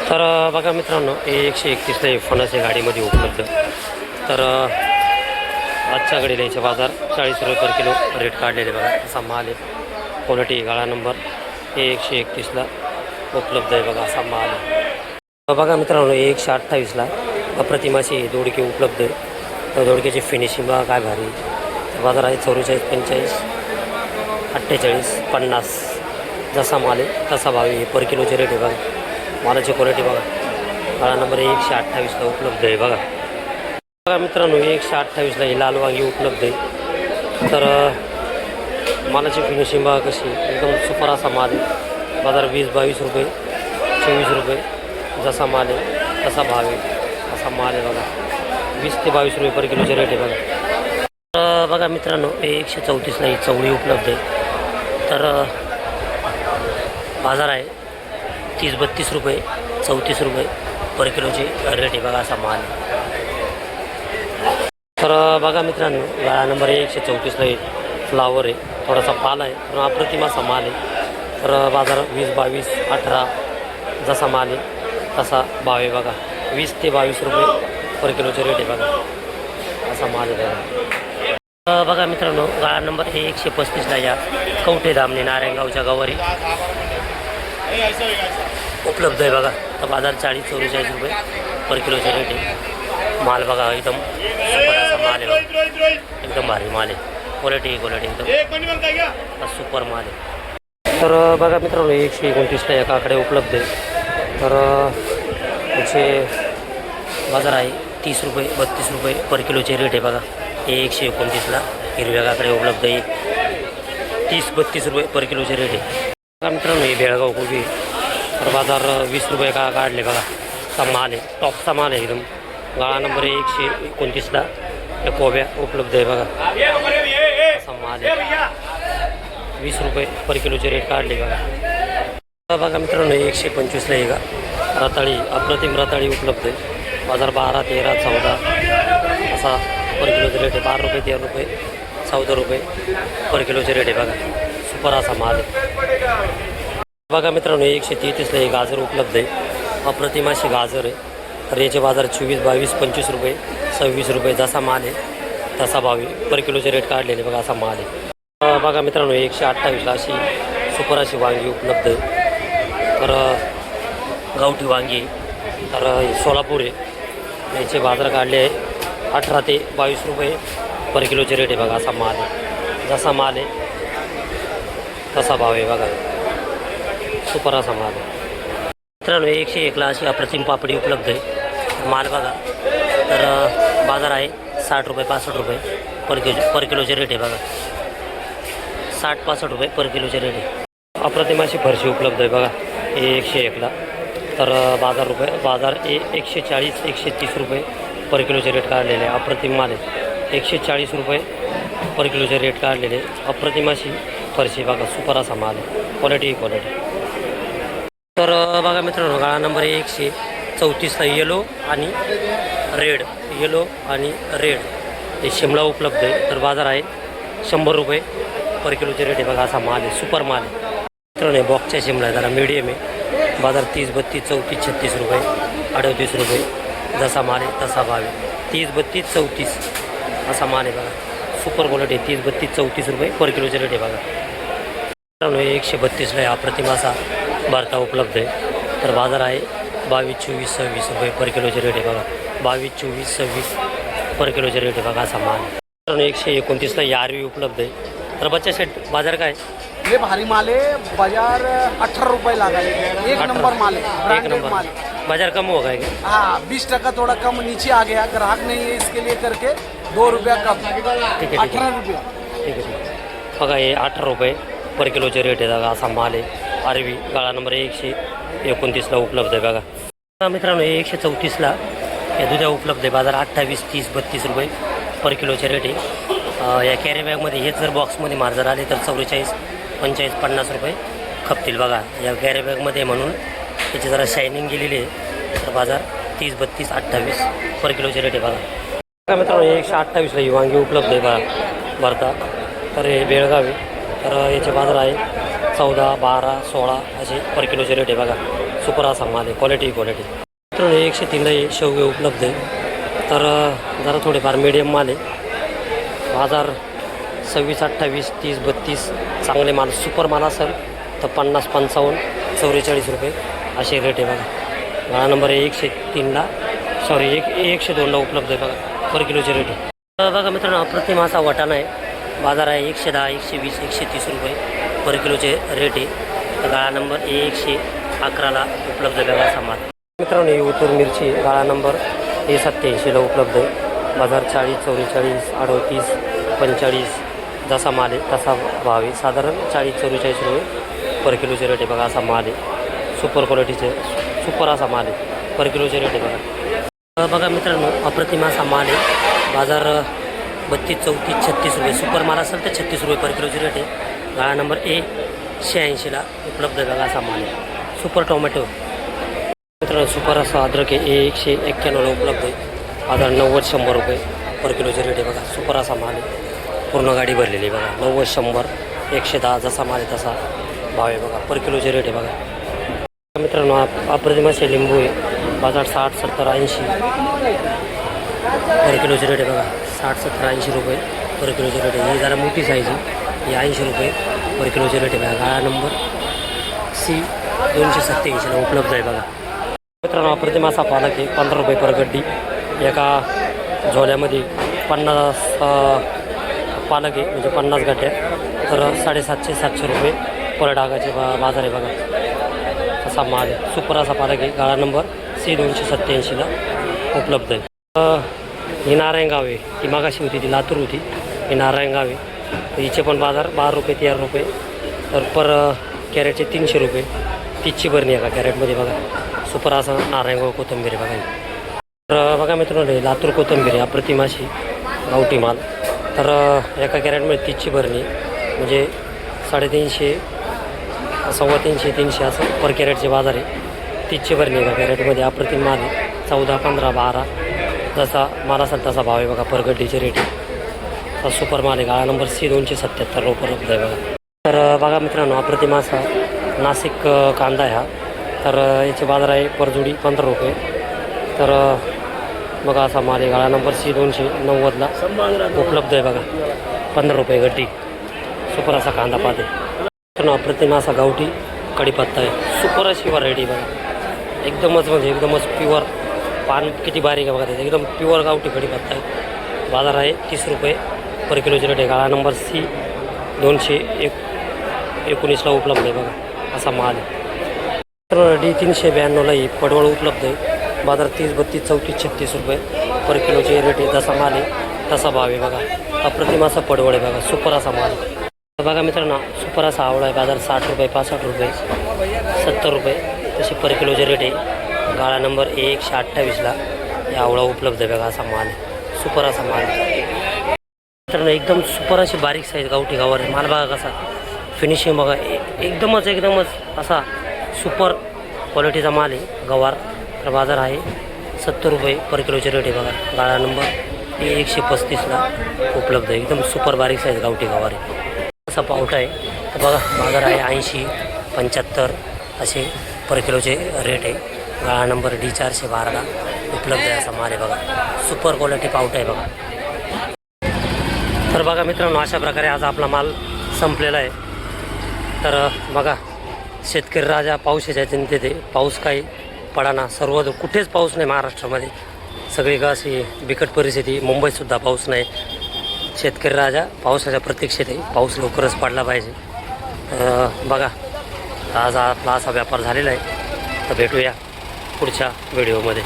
तर बघा मित्रांनो, 131ला फणस गाडीमध्ये उपलब्ध. तर आजच्या घडीला याचे बाजार 40 रुपये पर किलो रेट काढलेले बघा. असा माल आहे. क्वालिटी गाळा नंबर 131ला उपलब्ध आहे बघा. असा माल आहे. बघा मित्रांनो, 128ला अप्रतिमाशी दोडके उपलब्ध आहे. तर दोडक्याची फिनिशिंग बघा काय भारी. बाजार आहे 44, 45, 48, 50. जसा माल आहे तसा भाव आहे. पर किलोचे रेट आहे बघा. मालाची क्वालिटी बघा. गाळा नंबर 128ला उपलब्ध आहे बघा. बघा मित्रांनो, 128ला ही लाल वांगी उपलब्ध आहे. तर मालाची फिनिशिंग बघा कशी, एकदम सुपर असा माल आहे. बाजार 20-22 रुपये, 24 रुपये. जसा माल आहे तसा भाव आहे. असा माल आहे बघा. 20 ते 22 रुपये पर किलोचे रेट आहे बघा. तर बघा मित्रांनो, 134ला ही चवळी उपलब्ध आहे. तर बाजार आहे 30-32 रुपये, 34 रुपये पर किलोचे रेट आहे बघा. असा माल आहे. तर बघा मित्रांनो, गाळा नंबर 134ला फ्लावर आहे. थोडासा पाला आहे पण अप्रतिम असा माल आहे. तर बाजार 20-22, 18 जसा माल आहे तसा भाव आहे बघा. 20 ते 22 रुपये पर किलोचे रेट आहे बघा. असा माल आहे बघा. बघा मित्रांनो, गाळा नंबर 135ला या कवठे धामणे नारायणगावच्या गवारी उपलब्ध आहे बघा. तर बाजार 40-44 रुपये पर किलोचे रेट आहे. माल बघा एकदम सुपर असा माल आहे. एकदम भारी माल आहे. क्वालिटी एकदम सुपर माल आहे. तर बघा मित्रांनो, 129ला या काकडे उपलब्ध आहे. तर त्याचे बाजार आहे 30 रुपये, 32 रुपये पर किलोचे रेट आहे बघा. 129ला हिरव्या काकडे उपलब्ध आहे. 30-32 रुपये पर किलोचे रेट आहे बघा मित्रांनो. हे बेळगाव कोबी. तर बाजार 20 रुपये काढले बघा. असा माल आहे. टॉपचा माल आहे एकदम. गाळा नंबर 129ला या कोब्या उपलब्ध आहे बघा. असा माल आहे. 20 रुपये पर किलोचे रेट काढले बघा. बघा मित्रांनो, 125ला आहे का रताळी, अप्रतिम रताळी उपलब्ध आहे. बाजार 12, 13, 14 असा पर किलोचे रेट आहे. 12 रुपये, 13 रुपये, 14 रुपये पर किलोचे रेट आहे बघा. सुपर असा माल आहे. बघा मित्रांनो, 133ला हे गाजर उपलब्ध आहे. अप्रतिम अशी गाजर आहे. तर याचे बाजार 24, 22, 25 रुपये, 26 रुपये जसा माल आहे तसा भाव आहे. पर किलोचे रेट काढलेले बघा. असा माल आहे. बघा मित्रांनो, 128ला अशी सुपर अशी वांगी उपलब्ध आहे. तर गावठी वांगी. तर सोलापूर आहे. याचे बाजार काढले आहे 18 ते 22 रुपये पर किलोचे रेट आहे बघा. असा माल आहे. जसा माल आहे तसा भाव आहे बघा. सुपर असा माल आहे. मित्रांनो, 101ला अशी अप्रतिम पापडी उपलब्ध आहे. माल बघा. तर बाजार आहे 60 रुपये, 65 रुपये पर किलोचे रेट आहे बघा. 60-65 रुपये पर किलोचे रेट आहे. अप्रतिम अशी फरशी उपलब्ध आहे बघा. 101ला. तर बाजार 140, 130 रुपये पर किलोचे रेट काढलेले आहे. अप्रतिम माल आहे. 140 रुपये पर किलोचे रेट काढलेले. अप्रतिम अशी फरशी बघा. सुपर असा माल आहे. क्वालिटी. तर बघा मित्रांनो, गाळा नंबर 134ला येलो आणि रेड हे शिमला उपलब्ध आहे. तर बाजार आहे 100 रुपये पर किलोचे रेट आहे बघा. असा माल आहे. सुपर माल आहे. मित्रांनो, बॉक्सच्या शिमला जरा मीडियम आहे. बाजार 30, 32, 34, 36 रुपये, 38 रुपये जसा माल आहे तसा भाव आहे. 30, 32, 34 असा माल आहे बघा. सुपर क्वालिटी आहे. 30, 32, 34 रुपये पर किलोचे रेट आहे बघा. मित्रांनो, 132ला अप्रतिम असा भरता उपलब्ध आहे. तर बाजार आहे 22, 24, 26 रुपये पर किलोचे रेट आहे बघा. 22, 24, 26 पर किलोचे रेट आहे बघा. असा माल. मित्रांनो, 129ला यारवी उपलब्ध आहे. तर बच्चा शेट बाजार काय? ये भारी माल है. बाजार 18 रुपये लगा है. एक नंबर माल है. एक नंबर माल. बाजार कम होगा क्या? हाँ, 20% थोड़ा कम नीचे आ गया. ग्राहक नहीं है इसके लिए करके 2 रुपया कम. ठीक है. 18 रुपया. ठीक आहे. बघा, हे 18 रुपये पर किलोचे रेट आहे बघा. असा माल आहे. आरवी गाळा नंबर 129ला उपलब्ध आहे बघा. मित्रांनो, 134ला या दुधा उपलब्ध आहे. बाजार 28, 30, 32 रुपये पर किलोचे रेट आहे. या कॅरी बॅगमध्ये हेच जर बॉक्समध्ये माल जर आले तर 44, 45, 50 रुपये खपतील बघा. या कॅरी बॅगमध्ये म्हणून त्याची जरा शायनिंग गेलेली आहे. तर बाजार 30, 32, 28 पर किलोचे रेट आहे बघा. मित्रांनो, 128ला ही वांगी उपलब्ध आहे बघा. भरता. तर हे बेळगाव आहे. तर याचे बाजार आहे 14, 12, 16 असे पर किलोचे रेट आहे बघा. सुपर असा माल आहे, क्वालिटी मित्रांनो 103ला हे शेवगे उपलब्ध आहे. तर जरा थोडेफार मीडियम माल आहे. बाजार 26, 28, 30, 32 चांगले माल सुपर माल असेल तर 50, 55, 44 रुपये असे रेट आहे बघा. गाळा नंबर 103ला 102ला उपलब्ध आहे बघा, पर किलोचे रेट आहे. बघा मित्रांनो अप्रतिम असा वाटाणा आहे. बाजार आहे 110, 120, 130 रुपये पर किलोचे रेट आहे. तर गाळा नंबर 111ला उपलब्ध आहे बघा असा माल. मित्रांनो ही उतूर मिरची गाळा नंबर 87ला उपलब्ध आहे. बाजार 40, 44, 38, 45 जसा माल आहे तसा भाव आहे. साधारण 40, 44 रुपये पर किलोचे रेट आहे बघा असा माल आहे. सुपर क्वालिटीचे सुपर असा माल आहे, पर किलोचे रेट आहे बघा. बघा मित्रांनो अप्रतिम असा माल आहे. बाजार 32, 34, 36 रुपये सुपर माल असेल तर 36 रुपये पर किलोचे रेट आहे. गाळा नंबर 186ला उपलब्ध आहे बघा असा माल आहे. सुपर टोमॅटो मित्रांनो सुपर असा अद्रक आहे 191ला उपलब्ध आहे. बाजार 90, 100 रुपये पर किलोचे रेट आहे बघा. सुपर असा माल आहे. पूर्ण गाडी भरलेली आहे बघा. 90, 100, 110 जसा माल आहे तसा भाव आहे बघा, पर किलोचे रेट आहे बघा. मित्रांनो अप्रतिम असे लिंबू आहे. बाजार 60, 70, 80 पर किलोचे रेट आहे बघा. 60, 70, 80 रुपये पर किलोचे रेट आहे. ही जरा मोठी साईज आहे. ही 80 रुपये पर किलोचे रेट आहे बघा. गाळा नंबर C 287ला उपलब्ध आहे बघा. मित्रांनो अप्रतिम असा पालक आहे 15 रुपये पर गड्डी. एका झोल्यामध्ये 50 पालक आहे म्हणजे 50 गड्ड्या. तर 750, 700 रुपये पर डागाचे बाजार आहे बघा असा माल आहे. सुपर असा पालक आहे. गाळा नंबर C 287ला उपलब्ध आहे. ही नारायणगाव आहे. ती मागाशी होती ती लातूर होती. ही नारायणगाव आहे. तर हिचे पण बाजार 12 रुपये 13 रुपये. तर पर कॅरेटचे 300 रुपये. 30ची भरणी आहे का कॅरेटमध्ये बघा. सुपर असा नारायणगाव कोथिंबीर आहे बघा. तर बघा मित्रांनो लातूर कोथिंबीर आहे अप्रतिम अशी गावठी माल. तर एका कॅरेटमध्ये 30ची भरणी म्हणजे 350, 350, 300 असं पर कॅरेटचे बाजार आहे. 30ची भरणी आहे का कॅरेटमध्ये अप्रतिम माल आहे. 14, 15, 12 जसा माल असेल तसा भाव आहे बघा. पर गड्डीचे रेट आहे. सुपर माल आहे. गाळा नंबर C 277 उपलब्ध आहे बघा. तर बघा मित्रांनो अप्रतिम असा नाशिक कांदा आहे हा. तर याचे बाजार आहे पर जोडी 15 रुपये. तर बघा असा माल आहे. गाळा नंबर C 290ला उपलब्ध आहे बघा. 15 रुपये गड्डी. सुपर असा कांदा पाहते. मित्रांनो अप्रतिम असा गावठी कढीपत्ता आहे. सुपर अशी व्हरायटी बघा. एकदमच म्हणजे एकदमच प्युअर. पान किती बारीक आहे बघा त्याचं. एकदम प्युअर गावठी कढीपत्ता आहे. बाजार आहे 30 रुपये पर किलोचे रेट आहे. गाळा नंबर C 219ला उपलब्ध आहे बघा असा माल आहे. तर D 392ला ही पडवळ उपलब्ध आहे. बाजार 30, 32, 34, 36 रुपये पर किलोचे रेट आहे. जसा माल आहे तसा भाव आहे बघा. अप्रतिम असा पडवळ आहे बघा. सुपर असा माल आहे बघा मित्रांनो. सुपर असा आवळा आहे. बाजार 60 रुपये, 65 रुपये, 70 रुपये तसे पर किलोचे रेट आहे. गाळा नंबर 128ला या आवळा उपलब्ध आहे बघा असा माल आहे. सुपर असा माल आहे मित्रांनो. एकदम सुपर अशी बारीक साईज गावठी गावार आहे. माल बघा कसा फिनिशिंग बघा. एकदमच असा सुपर क्वालिटीचा माल आहे गवार. तर बाजार आहे 70 रुपये पर किलोचे रेट आहे बघा. गाळा नंबर 135ला उपलब्ध आहे. एकदम सुपर बारीक साईज गावठी गवार आहे. असा पावटा आहे. तर बघा बाजार आहे 80, 75 असे पर किलोचे रेट आहे. गाळा नंबर D 412ला उपलब्ध आहे असा माल आहे बघा. सुपर क्वालिटी पावटा आहे बघा. तर बघा मित्रांनो अशा प्रकारे आज आपला माल संपलेला आहे. तर बघा शेतकरी राजा पावसाच्या चिंतेत आहे. पाऊस काही पडाना. सर्व कुठेच पाऊस नाही महाराष्ट्रामध्ये. सगळी का अशी बिकट परिस्थिती. मुंबईतसुद्धा पाऊस नाही. शेतकरी राजा पावसाच्या प्रतीक्षेत आहे. पाऊस लवकरच पडला पाहिजे. बघा आज आपला असा व्यापार झालेला आहे. तर भेटूया पुढच्या व्हिडिओमध्ये.